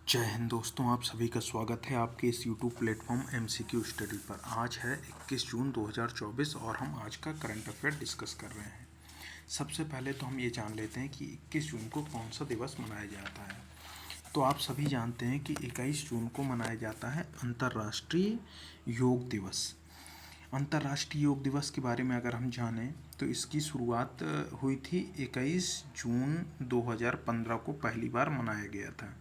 जय हिंद दोस्तों, आप सभी का स्वागत है आपके इस YouTube प्लेटफॉर्म MCQ स्टडी पर। आज है 21 जून 2024 और हम आज का करंट अफेयर डिस्कस कर रहे हैं। सबसे पहले तो हम ये जान लेते हैं कि 21 जून को कौन सा दिवस मनाया जाता है। तो आप सभी जानते हैं कि 21 जून को मनाया जाता है अंतर्राष्ट्रीय योग दिवस। अंतर्राष्ट्रीय योग दिवस के बारे में अगर हम जानें तो इसकी शुरुआत हुई थी 21 जून 2015 को पहली बार मनाया गया था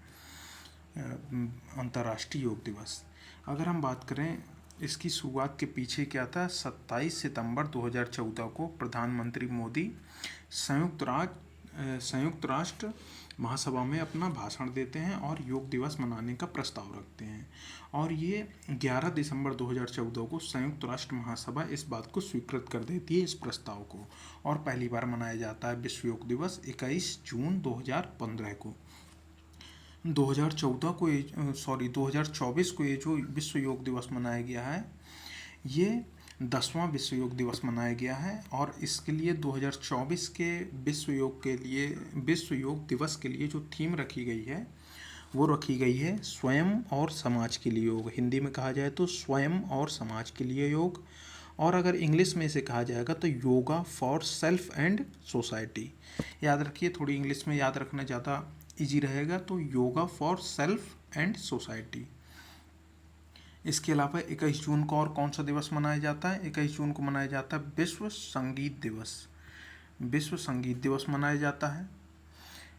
अंतर्राष्ट्रीय योग दिवस। अगर हम बात करें इसकी शुरुआत के पीछे क्या था, 27 सितंबर 2014 को प्रधानमंत्री मोदी संयुक्त राष्ट्र महासभा में अपना भाषण देते हैं और योग दिवस मनाने का प्रस्ताव रखते हैं और ये 11 दिसंबर 2014 को संयुक्त राष्ट्र महासभा इस बात को स्वीकृत कर देती है, इस प्रस्ताव को, और पहली बार मनाया जाता है विश्व योग दिवस 21 जून 2015 को। 2024 को ये जो विश्व योग दिवस मनाया गया है ये 10वां विश्व योग दिवस मनाया गया है और इसके लिए 2024 के विश्व योग दिवस के लिए जो थीम रखी गई है वो रखी गई है स्वयं और समाज के लिए योग। हिंदी में कहा जाए तो स्वयं और समाज के लिए योग, और अगर इंग्लिश में इसे कहा जाएगा तो yoga for self and society. याद रखिए, थोड़ी इंग्लिश में याद रखना ज़्यादा इजी रहेगा, तो yoga for self and society. इसके अलावा 21 जून को और कौन सा दिवस मनाया जाता है? 21 जून को मनाया जाता है विश्व संगीत दिवस। विश्व संगीत दिवस मनाया जाता है।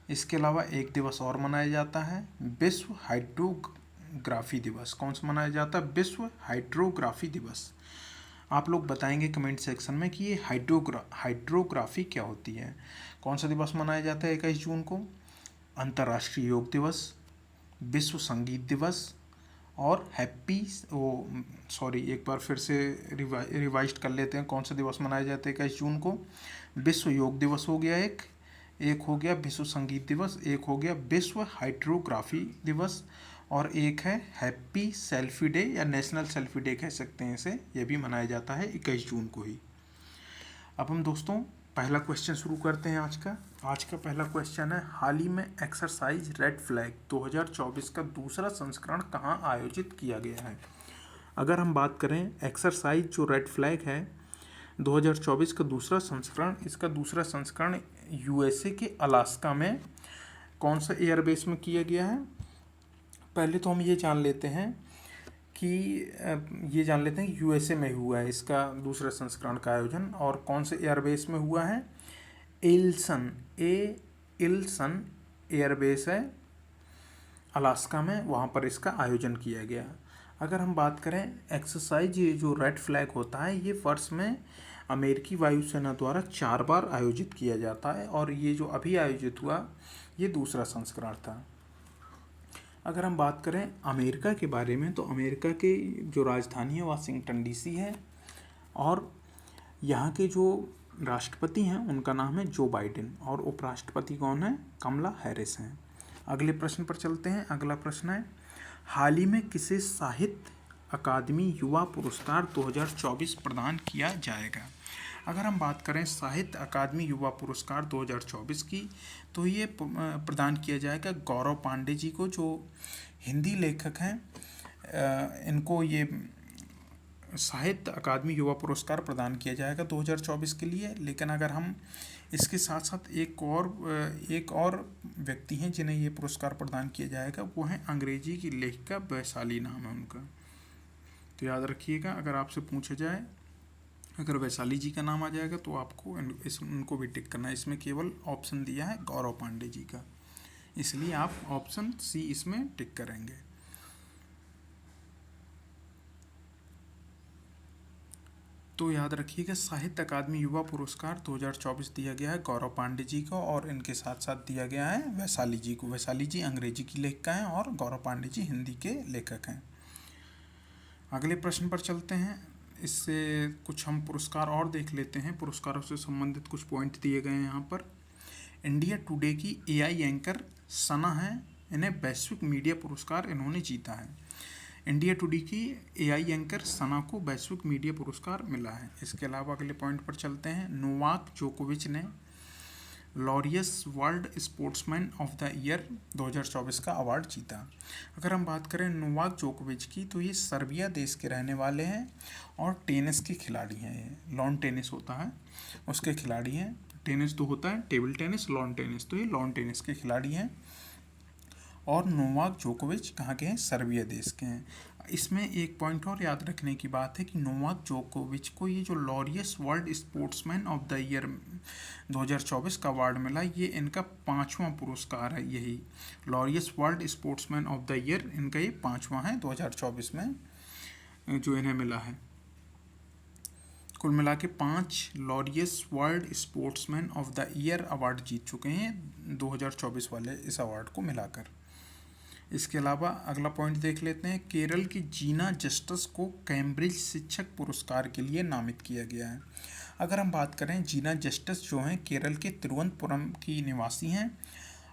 इसके अलावा एक दिवस और मनाया जाता है विश्व हाइड्रोग्राफी दिवस। कौन सा मनाया जाता है? विश्व हाइड्रोग्राफी दिवस। आप लोग बताएंगे कमेंट सेक्शन में कि ये हाइड्रोग्राफी क्या होती है। कौन सा दिवस मनाया जाता है 21 जून को? अंतर्राष्ट्रीय योग दिवस, विश्व संगीत दिवस और एक बार फिर से रिवाइज कर लेते हैं। कौन सा दिवस मनाया जाता है 21 जून को? विश्व योग दिवस हो गया एक हो गया विश्व संगीत दिवस, एक हो गया विश्व हाइड्रोग्राफी दिवस, और एक है हैप्पी सेल्फी डे या नेशनल सेल्फी डे कह सकते हैं इसे। यह भी मनाया जाता है 21 जून को ही। अब हम दोस्तों पहला क्वेश्चन शुरू करते हैं आज का। आज का पहला क्वेश्चन है, हाल ही में एक्सरसाइज रेड फ्लैग 2024 का दूसरा संस्करण कहाँ आयोजित किया गया है? अगर हम बात करें एक्सरसाइज जो रेड फ्लैग है 2024 का दूसरा संस्करण, इसका दूसरा संस्करण USA के अलास्का में कौन सा एयरबेस में किया गया है? पहले तो हम ये जान लेते हैं कि USA में हुआ है इसका दूसरा संस्करण का आयोजन, और कौन से एयरबेस में हुआ है? इल्सन एयरबेस है अलास्का में, वहाँ पर इसका आयोजन किया गया। अगर हम बात करें एक्सरसाइज ये जो रेड फ्लैग होता है ये वर्ष में अमेरिकी वायुसेना द्वारा 4 बार आयोजित किया जाता है और ये जो अभी आयोजित हुआ ये दूसरा संस्करण था। अगर हम बात करें अमेरिका के बारे में तो अमेरिका की जो राजधानी है वाशिंगटन DC है और यहाँ के जो राष्ट्रपति हैं उनका नाम है जो बाइडेन और उपराष्ट्रपति कौन है? कमला हैरिस हैं। अगले प्रश्न पर चलते हैं। अगला प्रश्न है, हाल ही में किसे साहित्य अकादमी युवा पुरस्कार 2024 प्रदान किया जाएगा? अगर हम बात करें साहित्य अकादमी युवा पुरस्कार 2024 की तो ये प्रदान किया जाएगा गौरव पांडे जी को, जो हिंदी लेखक हैं। इनको ये साहित्य अकादमी युवा पुरस्कार प्रदान किया जाएगा 2024 के लिए। लेकिन अगर हम इसके साथ साथ एक और व्यक्ति हैं जिन्हें ये पुरस्कार प्रदान किया जाएगा, वो हैं अंग्रेजी की लेखिका वैशाली, नाम है उनका। तो याद रखिएगा, अगर आपसे पूछा जाए अगर वैशाली जी का नाम आ जाएगा तो आपको उनको भी टिक करना है। इसमें केवल ऑप्शन दिया है गौरव पांडे जी का, इसलिए आप ऑप्शन C इसमें टिक करेंगे। तो याद रखिएगा साहित्य अकादमी युवा पुरस्कार 2024 दिया गया है गौरव पांडे जी को और इनके साथ साथ दिया गया है वैशाली जी को। वैशाली जी अंग्रेजी की लेखिका हैं और गौरव पांडे जी हिंदी के लेखक हैं। अगले प्रश्न पर चलते हैं। इससे कुछ हम पुरस्कार और देख लेते हैं। पुरस्कारों से संबंधित कुछ पॉइंट दिए गए हैं यहाँ पर। इंडिया टुडे की AI एंकर सना है, इन्हें वैश्विक मीडिया पुरस्कार इन्होंने जीता है। इंडिया टुडे की AI एंकर सना को वैश्विक मीडिया पुरस्कार मिला है। इसके अलावा अगले पॉइंट पर चलते हैं। नोवाक जोकोविच ने Laureus world sportsman of the year 2024 का अवार्ड जीता। अगर हम बात करें नोवाक जोकोविच की, तो ये सर्बिया देश के रहने वाले हैं और टेनिस के खिलाड़ी हैं। ये लॉन टेनिस होता है उसके खिलाड़ी हैं। टेनिस तो होता है टेबल टेनिस, लॉन टेनिस, तो ये लॉन टेनिस के खिलाड़ी हैं। और नोवाक जोकोविच कहाँ के हैं? सर्बिया देश के हैं। इसमें एक पॉइंट और याद रखने की बात है कि नोवाक जोकोविच को ये जो Laureus world sportsman of the year 2024 का अवार्ड मिला, ये इनका 5वां पुरस्कार है। यही Laureus world sportsman of the year इनका ये 5वां है 2024 में जो इन्हें मिला है। कुल मिला के 5 Laureus world sportsman of the year award जीत चुके हैं 2024 वाले इस अवार्ड को मिलाकर। इसके अलावा अगला पॉइंट देख लेते हैं। केरल की जीना जस्टिस को कैम्ब्रिज शिक्षक पुरस्कार के लिए नामित किया गया है। अगर हम बात करें, जीना जस्टिस जो हैं केरल के तिरुवनंतपुरम की निवासी हैं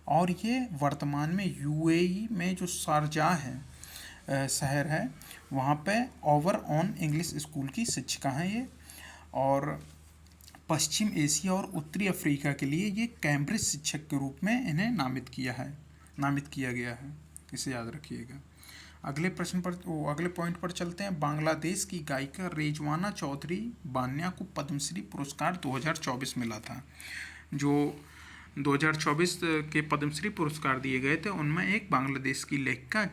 और ये वर्तमान में यूएई में जो शारजाह है शहर है वहाँ पे ओवर ऑन इंग्लिश स्कूल की शिक्षिका हैं ये। और पश्चिम एशिया और उत्तरी अफ्रीका के लिए ये कैम्ब्रिज शिक्षक के रूप में इन्हें नामित किया गया है। इसे याद रखिएगा। अगले पॉइंट पर चलते हैं। बांग्लादेश की गायिका रेजवाना चौधरी बान्या को पद्मश्री पुरस्कार 2024 मिला था। जो 2024 के पद्मश्री पुरस्कार दिए गए थे उनमें एक बांग्लादेश की लेखिका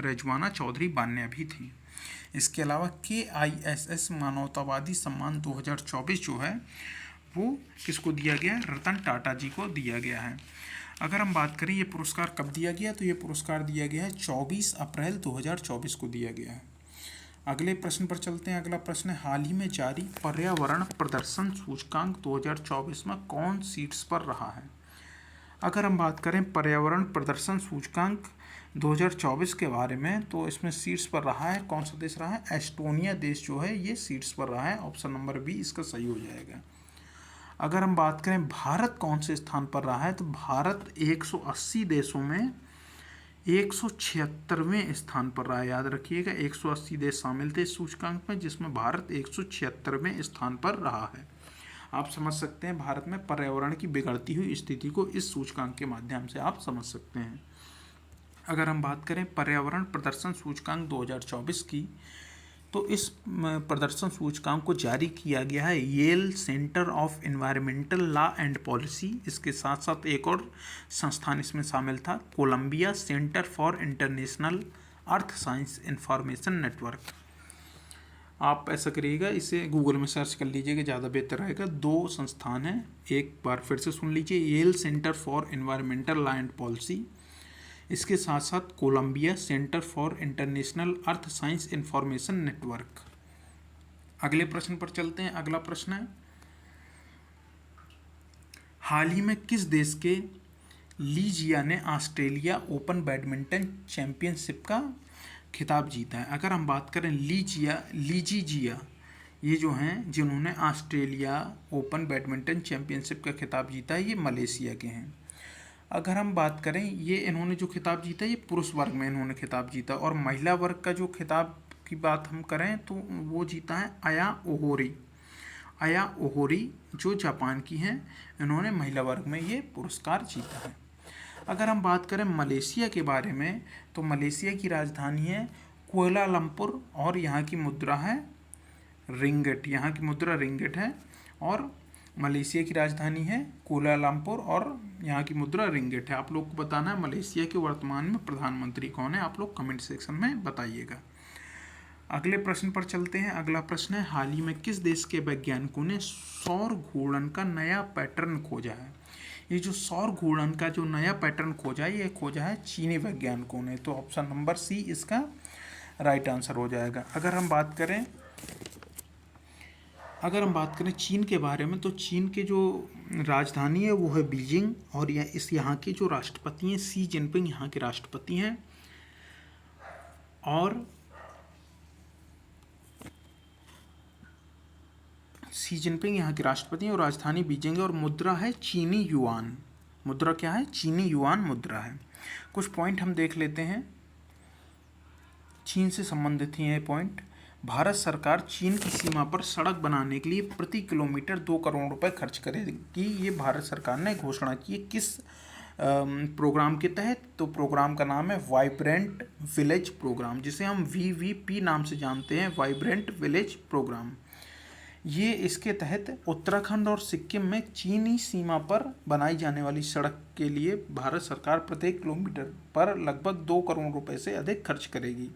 रेजवाना चौधरी बान्या भी थी। इसके अलावा KISS मानवतावादी सम्मान 2024 जो है वो किसको दिया गया? रतन टाटा जी को दिया गया है। अगर हम बात करें ये पुरस्कार कब दिया गया, तो ये पुरस्कार दिया गया है 24 अप्रैल 2024 को दिया गया है। अगले प्रश्न पर चलते हैं। अगला प्रश्न है, हाल ही में जारी पर्यावरण प्रदर्शन सूचकांक 2024 में कौन शीर्ष पर रहा है? अगर हम बात करें पर्यावरण प्रदर्शन सूचकांक 2024 के बारे में, तो इसमें शीर्ष पर रहा है, कौन सा देश रहा है? एस्टोनिया देश जो है ये शीर्ष पर रहा है। ऑप्शन नंबर बी इसका सही हो जाएगा। अगर हम बात करें भारत कौन से स्थान पर रहा है, तो भारत 180 देशों में 176वें स्थान पर रहा है। याद रखिएगा 180 देश शामिल थे इस सूचकांक में, जिसमें भारत 176वें स्थान पर रहा है। आप समझ सकते हैं भारत में पर्यावरण की बिगड़ती हुई स्थिति को इस सूचकांक के माध्यम से आप समझ सकते हैं। अगर हम बात करें पर्यावरण प्रदर्शन सूचकांक 2024 की, तो इस प्रदर्शन सूचकांक को जारी किया गया है Yale Center of Environmental Law and Policy. इसके साथ साथ एक और संस्थान इसमें शामिल था, Columbia Center for International Earth Science Information Network. आप ऐसा करिएगा, इसे गूगल में सर्च कर लीजिएगा, ज़्यादा बेहतर रहेगा। 2 संस्थान हैं, एक बार फिर से सुन लीजिए, Yale Center for Environmental Law and Policy, इसके साथ साथ Columbia Center for International Earth Science Information Network. अगले प्रश्न पर चलते हैं। अगला प्रश्न है, हाल ही में किस देश के ली जिया ने ऑस्ट्रेलिया ओपन बैडमिंटन चैंपियनशिप का खिताब जीता है? अगर हम बात करें ली जी जिया ये जो हैं जिन्होंने ऑस्ट्रेलिया ओपन बैडमिंटन चैंपियनशिप का खिताब जीता है, ये मलेशिया के हैं। अगर हम बात करें, ये इन्होंने जो खिताब जीता ये पुरुष वर्ग में इन्होंने खिताब जीता, और महिला वर्ग का जो खिताब की बात हम करें तो वो जीता है आया ओहोरी जो जापान की हैं, इन्होंने महिला वर्ग में ये पुरस्कार जीता है। अगर हम बात करें मलेशिया के बारे में, तो मलेशिया की राजधानी है कुआलालंपुर और यहाँ की मुद्रा है रिंगिट। यहाँ की मुद्रा रिंगिट है और मलेशिया की राजधानी है कुआलालंपुर और यहाँ की मुद्रा रिंगिट है। आप लोग को बताना है मलेशिया के वर्तमान में प्रधानमंत्री कौन है, आप लोग कमेंट सेक्शन में बताइएगा। अगले प्रश्न पर चलते हैं। अगला प्रश्न है, हाल ही में किस देश के वैज्ञानिकों ने सौर घूर्णन का नया पैटर्न खोजा है? ये जो सौर घूर्णन का जो नया पैटर्न खोजा है, ये खोजा है चीनी वैज्ञानिकों ने। तो ऑप्शन नंबर सी इसका राइट आंसर हो जाएगा। अगर हम बात करें चीन के बारे में, तो चीन के जो राजधानी है वो है बीजिंग, और यहाँ के जो राष्ट्रपति हैं शी जिनपिंग यहाँ के राष्ट्रपति हैं। और शी जिनपिंग यहाँ के राष्ट्रपति हैं और राजधानी बीजिंग है, और मुद्रा है चीनी युआन। मुद्रा क्या है? चीनी युआन मुद्रा है। कुछ पॉइंट हम देख लेते हैं, चीन से संबंधित ही है पॉइंट। भारत सरकार चीन की सीमा पर सड़क बनाने के लिए प्रति किलोमीटर 2 करोड़ रुपए खर्च करेगी। ये भारत सरकार ने घोषणा की है। किस प्रोग्राम के तहत? तो प्रोग्राम का नाम है वाइब्रेंट विलेज प्रोग्राम, जिसे हम VVP नाम से जानते हैं, वाइब्रेंट विलेज प्रोग्राम। ये इसके तहत उत्तराखंड और सिक्किम में चीनी सीमा पर बनाई जाने वाली सड़क के लिए भारत सरकार प्रत्येक किलोमीटर पर लगभग 2 करोड़ रुपए से अधिक खर्च करेगी।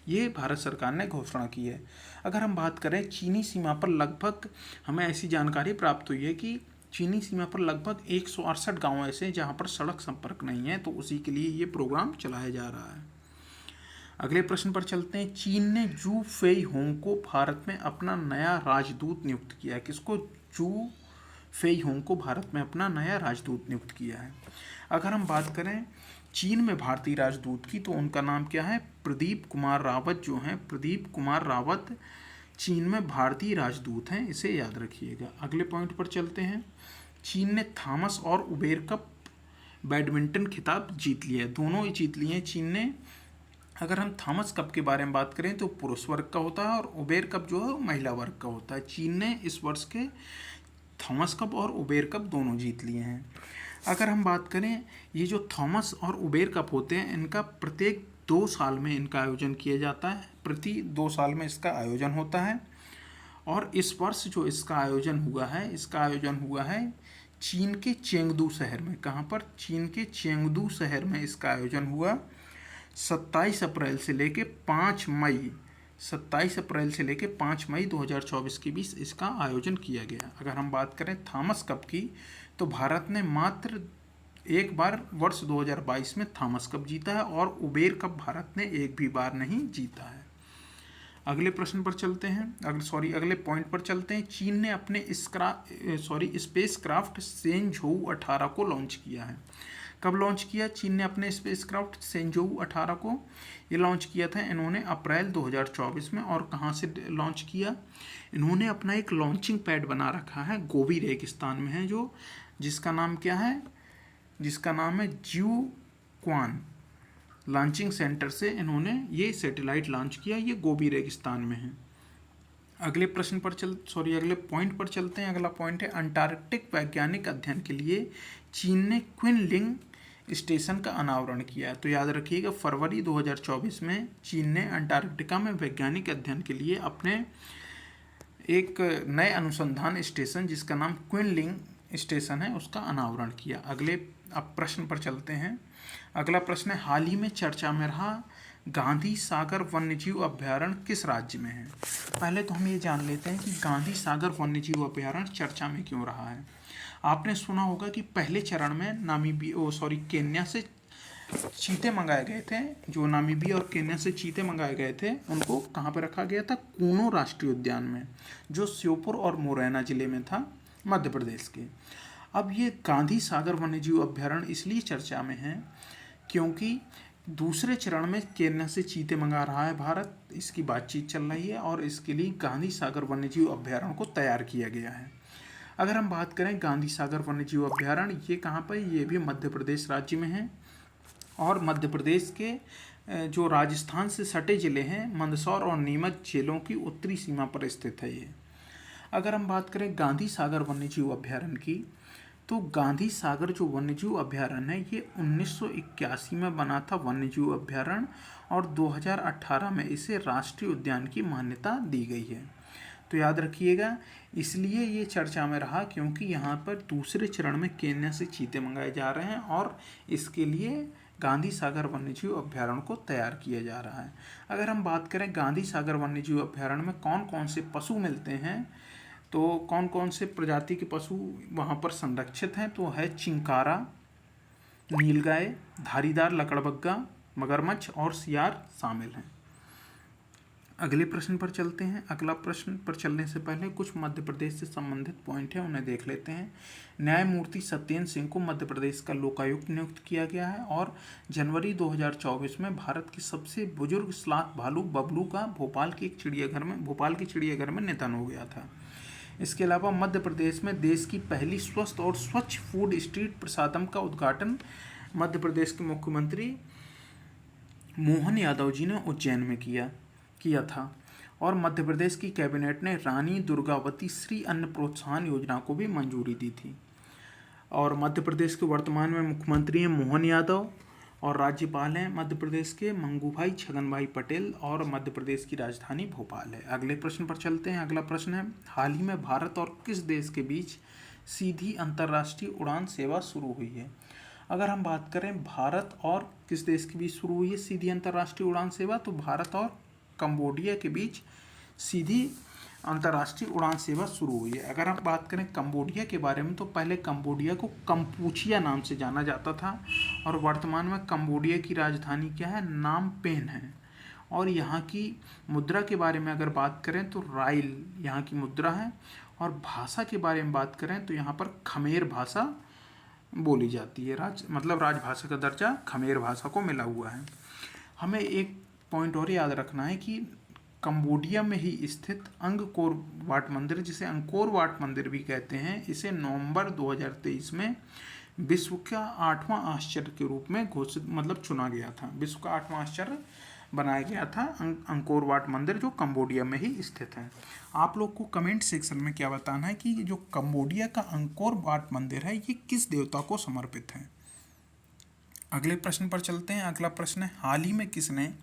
ये भारत सरकार ने घोषणा की है। अगर हम बात करें चीनी सीमा पर, लगभग हमें ऐसी जानकारी प्राप्त हुई है कि चीनी सीमा पर लगभग 168 गाँव ऐसे हैं जहाँ पर सड़क संपर्क नहीं है, तो उसी के लिए ये प्रोग्राम चलाया जा रहा है। अगले प्रश्न पर चलते हैं। चीन ने जू फेई होंग को भारत में अपना नया राजदूत नियुक्त किया है। किसको? जू फेई होंग को भारत में अपना नया राजदूत नियुक्त किया है। अगर हम बात करें चीन में भारतीय राजदूत की, तो उनका नाम क्या है? प्रदीप कुमार रावत जो हैं, प्रदीप कुमार रावत चीन में भारतीय राजदूत हैं, इसे याद रखिएगा। अगले पॉइंट पर चलते हैं। चीन ने थॉमस और उबेर कप बैडमिंटन खिताब जीत लिया है। दोनों ही जीत लिए हैं चीन ने। अगर हम थॉमस कप के बारे में बात करें तो पुरुष वर्ग का होता है, और उबेर कप जो है महिला वर्ग का होता है। चीन ने इस वर्ष के थॉमस कप और उबेर कप दोनों जीत लिए हैं। अगर हम बात करें, ये जो थॉमस और उबेर कप होते हैं, इनका प्रत्येक 2 साल में इनका आयोजन किया जाता है। प्रति 2 साल में इसका आयोजन होता है। और इस वर्ष जो इसका आयोजन हुआ है, इसका आयोजन हुआ है चीन के चेंगदू शहर में। कहाँ पर? चीन के चेंगदू शहर में इसका आयोजन हुआ। 27 अप्रैल से लेके 5 मई 27 अप्रैल से लेके 5 मई 2024 के बीच इसका आयोजन किया गया। अगर हम बात करें थॉमस कप की, तो भारत ने मात्र एक बार वर्ष 2022 में थॉमस कप जीता है, और उबेर कप भारत ने एक भी बार नहीं जीता है। अगले प्रश्न पर चलते हैं, अगले पॉइंट पर चलते हैं। चीन ने अपने स्पेस क्राफ्ट सेंझोउ 18 को लॉन्च किया है। कब लॉन्च किया चीन ने अपने स्पेस क्राफ्ट सेंझोउ 18 को? ये लॉन्च किया था इन्होंने अप्रैल 2024 में। और कहाँ से लॉन्च किया? इन्होंने अपना एक लॉन्चिंग पैड बना रखा है, गोबी रेगिस्तान में है, जो जिसका नाम क्या है? जिसका नाम है ज्यूक्वान लॉन्चिंग सेंटर से इन्होंने ये सैटेलाइट लॉन्च किया। ये गोबी रेगिस्तान में है। अगले पॉइंट पर चलते हैं। अगला पॉइंट है अंटार्कटिक वैज्ञानिक अध्ययन के लिए चीन ने क्विनलिंग स्टेशन का अनावरण किया। तो याद रखिएगा, फरवरी 2024 में चीन ने अंटार्कटिका में वैज्ञानिक अध्ययन के लिए अपने एक नए अनुसंधान स्टेशन, जिसका नाम क्विनलिंग स्टेशन है, उसका अनावरण किया। अगले प्रश्न पर चलते हैं। अगला प्रश्न है, हाल ही में चर्चा में रहा गांधी सागर वन्यजीव अभयारण्य किस राज्य में है? पहले तो हम ये जान लेते हैं कि गांधी सागर वन्यजीव अभयारण्य चर्चा में क्यों रहा है। आपने सुना होगा कि पहले चरण में केन्या से चीते मंगाए गए थे। जो नामीबिया और केन्या से चीते मंगाए गए थे, उनको कहाँ पर रखा गया था? कूनो राष्ट्रीय उद्यान में, जो श्योपुर और मुरैना जिले में था, मध्य प्रदेश के। अब ये गांधी सागर वन्यजीव अभयारण्य इसलिए चर्चा में है क्योंकि दूसरे चरण में केन्या से चीते मंगा रहा है भारत, इसकी बातचीत चल रही है, और इसके लिए गांधी सागर वन्यजीव अभयारण्य को तैयार किया गया है। अगर हम बात करें गांधी सागर वन्यजीव अभयारण्य, ये कहाँ पर? ये भी मध्य प्रदेश राज्य में है, और मध्य प्रदेश के जो राजस्थान से सटे जिले हैं, मंदसौर और नीमच जिलों की उत्तरी सीमा पर स्थित है ये। अगर हम बात करें गांधी सागर वन्यजीव अभयारण्य की, तो गांधी सागर जो वन्यजीव अभयारण्य है, ये 1981 में बना था वन्यजीव अभयारण्य, और 2018 में इसे राष्ट्रीय उद्यान की मान्यता दी गई है। तो याद रखिएगा, इसलिए ये चर्चा में रहा क्योंकि यहाँ पर दूसरे चरण में केन्या से चीते मंगाए जा रहे हैं, और इसके लिए गांधी सागर वन्यजीव अभयारण्य को तैयार किया जा रहा है। अगर हम बात करें गांधी सागर वन्यजीव अभयारण्य में कौन कौन से पशु मिलते हैं, तो कौन कौन से प्रजाति के पशु वहाँ पर संरक्षित हैं, तो है चिंकारा, नीलगाय, धारीदार लकड़बग्गा, मगरमच्छ और सियार शामिल हैं। अगले प्रश्न पर चलते हैं। अगला प्रश्न पर चलने से पहले कुछ मध्य प्रदेश से संबंधित पॉइंट है, उन्हें देख लेते हैं। न्यायमूर्ति सत्येंद्र सिंह को मध्य प्रदेश का लोकायुक्त नियुक्त किया गया है, और जनवरी 2024 में भारत के सबसे बुजुर्ग स्लाथ भालू बबलू का भोपाल की चिड़ियाघर में निधन हो गया था। इसके अलावा मध्य प्रदेश में देश की पहली स्वस्थ और स्वच्छ फूड स्ट्रीट प्रसादम का उद्घाटन मध्य प्रदेश के मुख्यमंत्री मोहन यादव जी ने उज्जैन में किया था। और मध्य प्रदेश की कैबिनेट ने रानी दुर्गावती श्री अन्न प्रोत्साहन योजना को भी मंजूरी दी थी। और मध्य प्रदेश के वर्तमान में मुख्यमंत्री हैं मोहन यादव और राज्यपाल हैं मध्य प्रदेश के मंगूभाई छगनभाई पटेल और मध्य प्रदेश की राजधानी भोपाल है। अगले प्रश्न पर चलते हैं। अगला प्रश्न है, हाल ही में भारत और किस देश के बीच सीधी अंतर्राष्ट्रीय उड़ान सेवा शुरू हुई है? अगर हम बात करें भारत और किस देश के बीच शुरू हुई है सीधी अंतर्राष्ट्रीय उड़ान सेवा, तो भारत और कंबोडिया के बीच सीधी अंतर्राष्ट्रीय उड़ान सेवा शुरू हुई है। अगर हम बात करें कंबोडिया के बारे में, तो पहले कंबोडिया को कंपूचिया नाम से जाना जाता था और वर्तमान में कंबोडिया की राजधानी क्या है? नाम पेन है। और यहाँ की मुद्रा के बारे में अगर बात करें तो राइल यहाँ की मुद्रा है। और भाषा के बारे में बात करें तो यहाँ पर खमेर भाषा बोली जाती है। राजभाषा का दर्जा खमेर भाषा को मिला हुआ है। हमें एक पॉइंट और याद रखना है कि कंबोडिया में ही स्थित अंगकोर वाट मंदिर, जिसे अंकोर वाट मंदिर भी कहते हैं, इसे नवंबर 2023 में विश्व का 8वां आश्चर्य के रूप में घोषित चुना गया था। विश्व का 8वां आश्चर्य बनाया गया था अंकोर वाट मंदिर, जो कंबोडिया में ही स्थित है। आप लोग को कमेंट सेक्शन में क्या बताना है कि जो कंबोडिया का अंकोर वाट मंदिर है ये किस देवता को समर्पित है? अगले प्रश्न पर चलते हैं। अगला प्रश्न है, हाल ही में किसने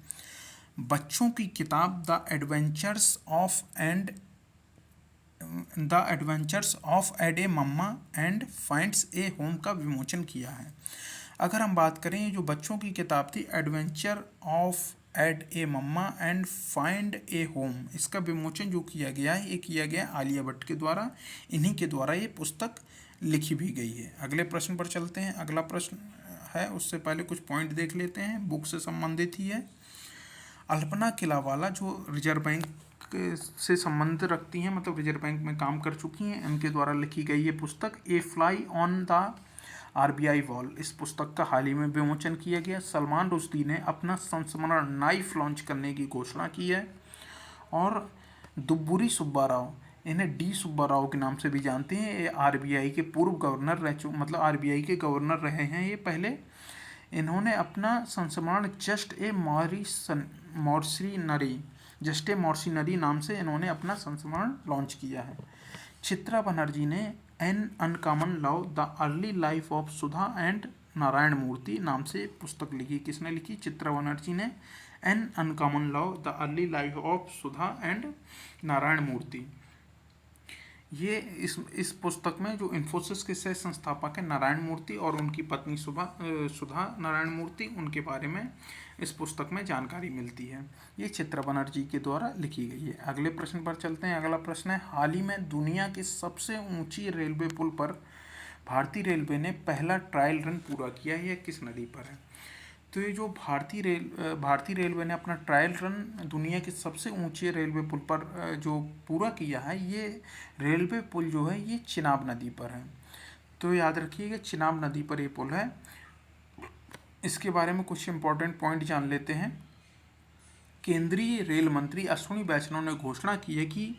बच्चों की किताब the adventures of Ed a mamma and finds a home का विमोचन किया है? अगर हम बात करें, ये जो बच्चों की किताब थी adventure of Ed a mamma and find a home, इसका विमोचन जो किया गया है ये किया गया आलिया भट्ट के द्वारा। इन्हीं के द्वारा ये पुस्तक लिखी भी गई है। अगले प्रश्न पर चलते हैं। अगला प्रश्न है, उससे पहले कुछ पॉइंट देख लेते हैं, बुक से संबंधित ही है। अल्पना किलावाला जो रिजर्व बैंक से संबंध रखती हैं, रिजर्व बैंक में काम कर चुकी हैं, इनके द्वारा लिखी गई ये पुस्तक a fly on the RBI wall, इस पुस्तक का हाल ही में विमोचन किया गया। सलमान रुश्दी ने अपना संस्मरण नाइफ लॉन्च करने की घोषणा की है। और दुब्बुरी सुब्बा राव, इन्हें डी सुब्बा राव के नाम से भी जानते हैं, ये आरबीआई के पूर्व गवर्नर आरबीआई के गवर्नर रहे हैं ये पहले। इन्होंने अपना संस्मरण जस्ट ए मॉर्सिनरी नाम से इन्होंने अपना संस्मरण लॉन्च किया है। चित्रा बनर्जी ने an uncommon love the early life of Sudha and Narayana Murthy नाम से पुस्तक लिखी। किसने लिखी? चित्रा बनर्जी ने an uncommon love the early life of Sudha and Narayana Murthy. ये इस पुस्तक में जो इन्फोसिस के सह संस्थापक है नारायण मूर्ति और उनकी पत्नी सुधा नारायण मूर्ति, उनके बारे में इस पुस्तक में जानकारी मिलती है। ये चित्रा बनर्जी के द्वारा लिखी गई है। अगले प्रश्न पर चलते हैं। अगला प्रश्न है, हाल ही में दुनिया की सबसे ऊंची रेलवे पुल पर भारतीय रेलवे ने पहला ट्रायल रन पूरा किया है, यह किस नदी पर है? तो ये जो भारतीय रेलवे ने अपना ट्रायल रन दुनिया के सबसे ऊंचे रेलवे पुल पर जो पूरा किया है, ये रेलवे पुल जो है ये चिनाब नदी पर है। तो याद रखिएगा चिनाब नदी पर ये पुल है। इसके बारे में कुछ इंपॉर्टेंट पॉइंट जान लेते हैं। केंद्रीय रेल मंत्री अश्विनी वैष्णव ने घोषणा की है कि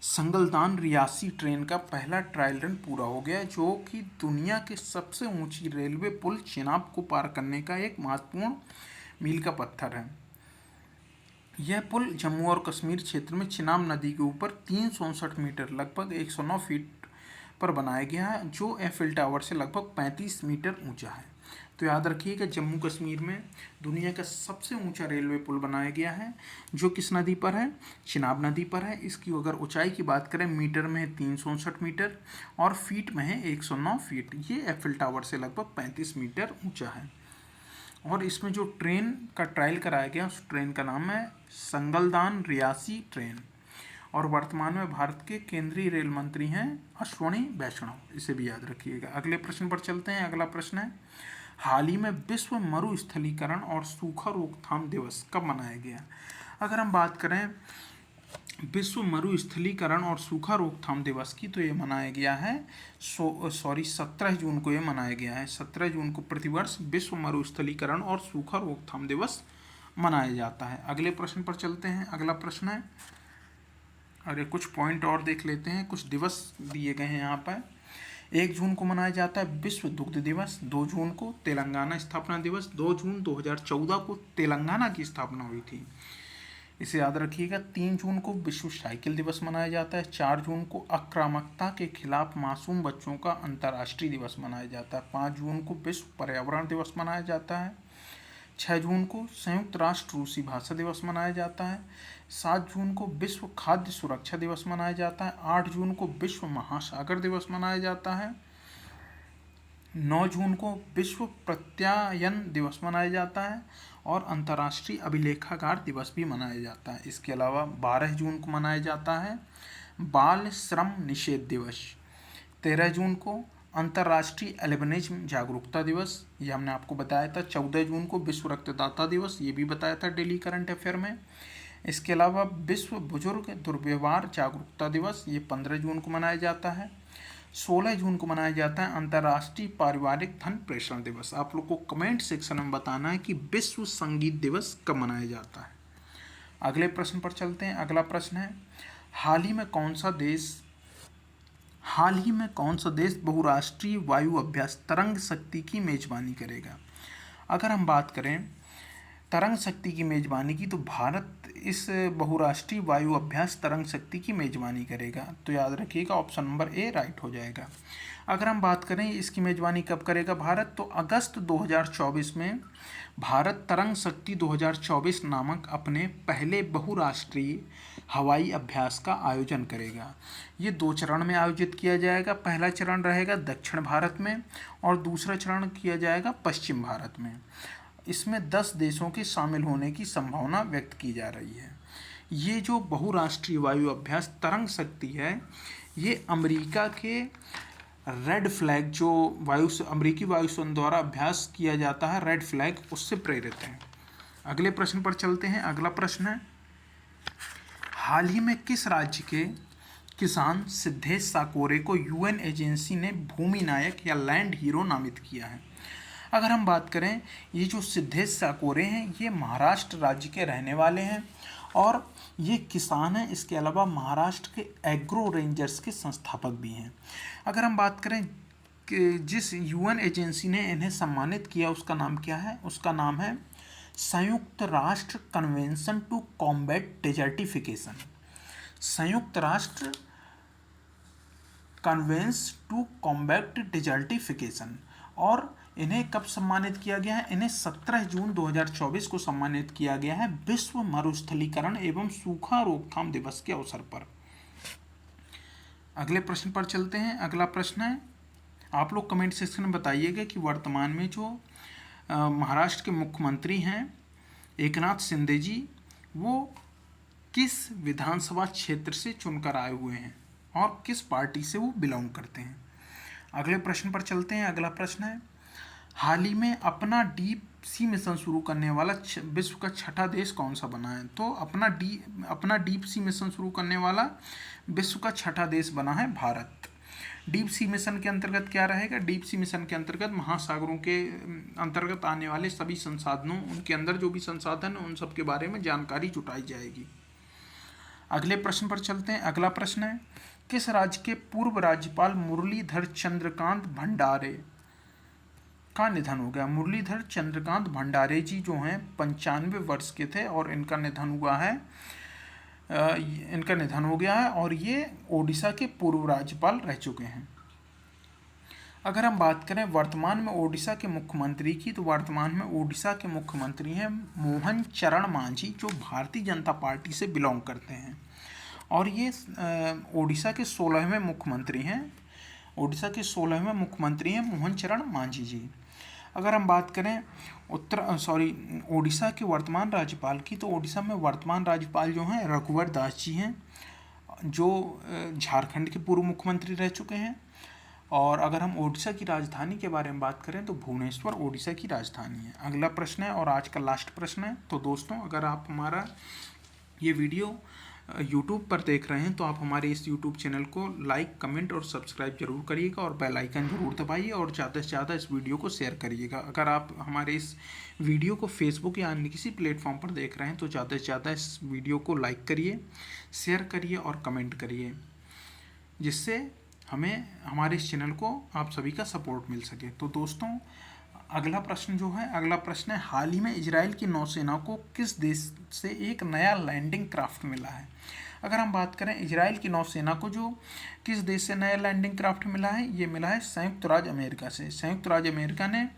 संगलदान रियासी ट्रेन का पहला ट्रायल रन पूरा हो गया, जो कि दुनिया के सबसे ऊंची रेलवे पुल चिनाब को पार करने का एक महत्वपूर्ण मील का पत्थर है। यह पुल जम्मू और कश्मीर क्षेत्र में चिनाब नदी के ऊपर 359 मीटर लगभग 109 फीट पर बनाया गया है, जो एफिल टावर से लगभग 35 मीटर ऊंचा है। तो याद रखिएगा जम्मू कश्मीर में दुनिया का सबसे ऊंचा रेलवे पुल बनाया गया है, जो किस नदी पर है? चिनाब नदी पर है। इसकी अगर ऊंचाई की बात करें मीटर में है 359 मीटर और फीट में है 109 फीट। ये एफिल टावर से लगभग 35 मीटर ऊंचा है। और इसमें जो ट्रेन का ट्रायल कराया गया उस ट्रेन का नाम है संगलदान रियासी ट्रेन। और वर्तमान में भारत के केंद्रीय रेल मंत्री हैं अश्विनी वैष्णव, इसे भी याद रखिएगा। अगले प्रश्न पर चलते हैं। अगला प्रश्न है, हाल ही में विश्व मरुस्थलीकरण और सूखा रोकथाम दिवस कब मनाया गया? अगर हम बात करें विश्व मरुस्थलीकरण और सूखा रोकथाम दिवस की, तो ये मनाया गया है 17 जून को ये मनाया गया है। 17 जून को प्रतिवर्ष विश्व मरुस्थलीकरण और सूखा रोकथाम दिवस मनाया जाता है। अगले प्रश्न पर चलते हैं। अगला प्रश्न है, अरे कुछ पॉइंट और देख लेते हैं, कुछ दिवस दिए गए हैं यहाँ पर। 1 जून को मनाया जाता है विश्व दुग्ध दिवस, 2 जून को तेलंगाना स्थापना दिवस, 2 जून 2014 को तेलंगाना की स्थापना हुई थी। इसे याद रखिएगा। 3 जून को विश्व साइकिल दिवस मनाया जाता है। 4 जून को आक्रामकता के खिलाफ मासूम बच्चों का अंतर्राष्ट्रीय दिवस मनाया जाता है। 5 जून को विश्व पर्यावरण दिवस मनाया जाता है। 6 जून को संयुक्त राष्ट्र रूसी भाषा दिवस मनाया जाता है। 7 जून को विश्व खाद्य सुरक्षा दिवस मनाया जाता है। 8 जून को विश्व महासागर दिवस मनाया जाता है। 9 जून को विश्व प्रत्यायन दिवस मनाया जाता है और अंतर्राष्ट्रीय अभिलेखागार दिवस भी मनाया जाता है। इसके अलावा 12 जून को मनाया जाता है बाल श्रम निषेध दिवस। 13 जून को अंतर्राष्ट्रीय एल्बिनिज्म जागरूकता दिवस, ये हमने आपको बताया था। 14 जून को विश्व रक्तदाता दिवस, ये भी बताया था डेली करंट अफेयर में। इसके अलावा विश्व बुजुर्ग दुर्व्यवहार जागरूकता दिवस, ये 15 जून को मनाया जाता है। 16 जून को मनाया जाता है अंतर्राष्ट्रीय पारिवारिक धन प्रेषण दिवस। आप लोग को कमेंट सेक्शन में बताना है कि विश्व संगीत दिवस कब मनाया जाता है। अगले प्रश्न पर चलते हैं। अगला प्रश्न है, हाल ही में कौन सा देश बहुराष्ट्रीय वायु अभ्यास तरंग शक्ति की मेजबानी करेगा? अगर हम बात करें तरंग शक्ति की मेजबानी की, तो भारत इस बहुराष्ट्रीय वायु अभ्यास तरंग शक्ति की मेजबानी करेगा। तो याद रखिएगा ऑप्शन नंबर ए राइट हो जाएगा। अगर हम बात करें इसकी मेजबानी कब करेगा भारत, तो अगस्त 2024 में भारत तरंग शक्ति 2024 नामक अपने पहले बहुराष्ट्रीय हवाई अभ्यास का आयोजन करेगा। ये 2 चरण में आयोजित किया जाएगा। पहला चरण रहेगा दक्षिण भारत में और दूसरा चरण किया जाएगा पश्चिम भारत में। इसमें 10 देशों के शामिल होने की संभावना व्यक्त की जा रही है। ये जो बहुराष्ट्रीय वायु अभ्यास तरंग शक्ति है, ये अमेरिका के रेड फ्लैग जो अमेरिकी वायुसेना द्वारा अभ्यास किया जाता है, रेड फ्लैग, उससे प्रेरित है। अगले प्रश्न पर चलते हैं। अगला प्रश्न है, हाल ही में किस राज्य के किसान सिद्धेश साकोरे को यूएन एजेंसी ने भूमि नायक या लैंड हीरो नामित किया है? अगर हम बात करें, ये जो सिद्धेश साकोरे हैं, ये महाराष्ट्र राज्य के रहने वाले हैं और ये किसान हैं। इसके अलावा महाराष्ट्र के एग्रो रेंजर्स के संस्थापक भी हैं। अगर हम बात करें कि जिस यूएन एजेंसी ने इन्हें सम्मानित किया, उसका नाम क्या है? उसका नाम है संयुक्त राष्ट्र कन्वेंशन टू कॉम्बैट डेजर्टिफिकेशन। संयुक्त राष्ट्र कन्वेंस टू कॉम्बैट डेजर्टिफिकेशन। और इन्हें कब सम्मानित किया गया है? इन्हें 17 जून 2024 को सम्मानित किया गया है विश्व मरुस्थलीकरण एवं सूखा रोकथाम दिवस के अवसर पर। अगले प्रश्न पर चलते हैं। अगला प्रश्न है, आप लोग कमेंट सेक्शन में बताइएगा कि वर्तमान में जो महाराष्ट्र के मुख्यमंत्री हैं एकनाथ शिंदे जी, वो किस विधानसभा क्षेत्र से चुनकर आए हुए हैं और किस पार्टी से वो बिलोंग करते हैं? अगले प्रश्न पर चलते हैं। अगला प्रश्न है, हाल ही में अपना डीप सी मिशन शुरू करने वाला विश्व का 6ठा देश कौन सा बना है? तो अपना डीप सी मिशन शुरू करने वाला विश्व का 6ठा देश बना है भारत। डीप सी मिशन के अंतर्गत क्या रहेगा? डीप सी मिशन के अंतर्गत महासागरों के अंतर्गत आने वाले सभी संसाधनों, उनके अंदर जो भी संसाधन है, उन सब के बारे में जानकारी जुटाई जाएगी। अगले प्रश्न पर चलते हैं। अगला प्रश्न है, किस राज्य के पूर्व राज्यपाल मुरलीधर चंद्रकांत भंडारे का निधन हो गया? मुरलीधर चंद्रकांत भंडारे जी जो हैं 95 वर्ष के थे और इनका निधन हो गया है और ये ओडिशा के पूर्व राज्यपाल रह चुके हैं। अगर हम बात करें वर्तमान में ओडिशा के मुख्यमंत्री की, तो वर्तमान में ओडिशा के मुख्यमंत्री हैं मोहन चरण मांझी, जो भारतीय जनता पार्टी से बिलोंग करते हैं और ये ओडिशा के 16वें मुख्यमंत्री हैं। ओडिशा के 16वें मुख्यमंत्री हैं मोहन चरण मांझी जी। अगर हम बात करें ओडिशा के वर्तमान राज्यपाल की, तो ओडिशा में वर्तमान राज्यपाल जो हैं रघुवर दास जी हैं, जो झारखंड के पूर्व मुख्यमंत्री रह चुके हैं। और अगर हम ओडिशा की राजधानी के बारे में बात करें, तो भुवनेश्वर ओडिशा की राजधानी है। अगला प्रश्न है और आज का लास्ट प्रश्न है। तो दोस्तों, अगर आप हमारा ये वीडियो यूट्यूब पर देख रहे हैं, तो आप हमारे इस यूट्यूब चैनल को लाइक, कमेंट और सब्सक्राइब जरूर करिएगा और बेल आइकन जरूर दबाइए और ज़्यादा से ज़्यादा इस वीडियो को शेयर करिएगा। अगर आप हमारे इस वीडियो को फेसबुक या अन्य किसी प्लेटफॉर्म पर देख रहे हैं, तो ज़्यादा से ज़्यादा इस वीडियो को लाइक करिए, शेयर करिए और कमेंट करिए, जिससे हमें हमारे इस चैनल को आप सभी का सपोर्ट मिल सके। तो दोस्तों, अगला प्रश्न जो है, अगला प्रश्न है हाल ही में इजराइल की नौसेना को किस देश से एक नया लैंडिंग क्राफ्ट मिला है। अगर हम बात करें इजराइल की नौसेना को जो किस देश से नया लैंडिंग क्राफ्ट मिला है, ये मिला है संयुक्त राज्य अमेरिका से। संयुक्त राज्य अमेरिका ने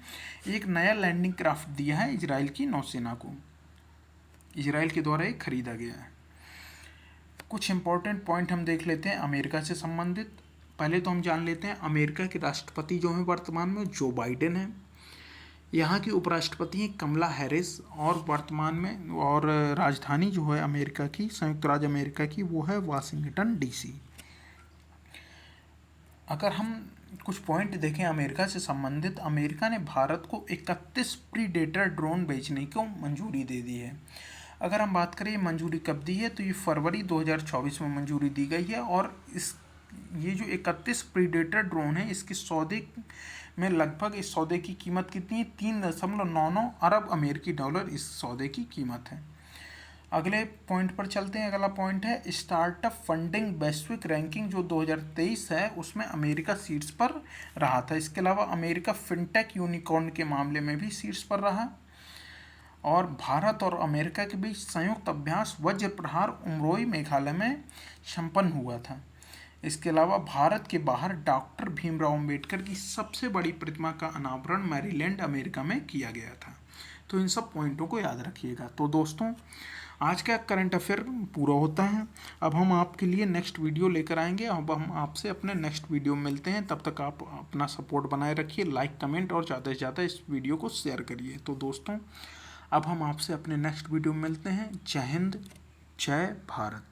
एक नया लैंडिंग क्राफ्ट दिया है इजराइल की नौसेना को, इजराइल के द्वारा ये खरीदा गया है। कुछ इंपॉर्टेंट पॉइंट हम देख लेते हैं अमेरिका से संबंधित। पहले तो हम जान लेते हैं अमेरिका के राष्ट्रपति जो हैं वर्तमान में जो बाइडेन हैं। यहाँ की उपराष्ट्रपति हैं कमला हैरिस, और वर्तमान में और राजधानी जो है अमेरिका की, संयुक्त राज्य अमेरिका की, वो है वाशिंगटन डीसी। अगर हम कुछ पॉइंट देखें अमेरिका से संबंधित, अमेरिका ने भारत को 31 प्रीडेटर ड्रोन बेचने को मंजूरी दे दी है। अगर हम बात करें मंजूरी कब दी है, तो ये फरवरी 2024 में मंजूरी दी गई है। और ये जो 31 प्रीडेटर ड्रोन है, इसके सौदे में लगभग, इस सौदे की कीमत कितनी है, 3.99 अरब अमेरिकी डॉलर इस सौदे की कीमत है। अगले पॉइंट पर चलते हैं। अगला पॉइंट है स्टार्टअप फंडिंग वैश्विक रैंकिंग जो 2023 है, उसमें अमेरिका शीर्ष पर रहा था। इसके अलावा अमेरिका फिनटेक यूनिकॉर्न के मामले में भी शीर्ष पर रहा। और भारत और अमेरिका के बीच संयुक्त अभ्यास वज्र प्रहार उमरोई मेघालय में संपन्न हुआ था। इसके अलावा भारत के बाहर डॉक्टर भीमराव अंबेडकर की सबसे बड़ी प्रतिमा का अनावरण मैरीलैंड अमेरिका में किया गया था। तो इन सब पॉइंटों को याद रखिएगा। तो दोस्तों, आज का करंट अफेयर पूरा होता है। अब हम आपके लिए नेक्स्ट वीडियो लेकर आएंगे। अब हम आपसे अपने नेक्स्ट वीडियो में मिलते हैं। तब तक आप अपना सपोर्ट बनाए रखिए, लाइक, कमेंट और ज़्यादा से ज़्यादा इस वीडियो को शेयर करिए। तो दोस्तों, अब हम आपसे अपने नेक्स्ट वीडियो में मिलते हैं। जय हिंद, जय भारत।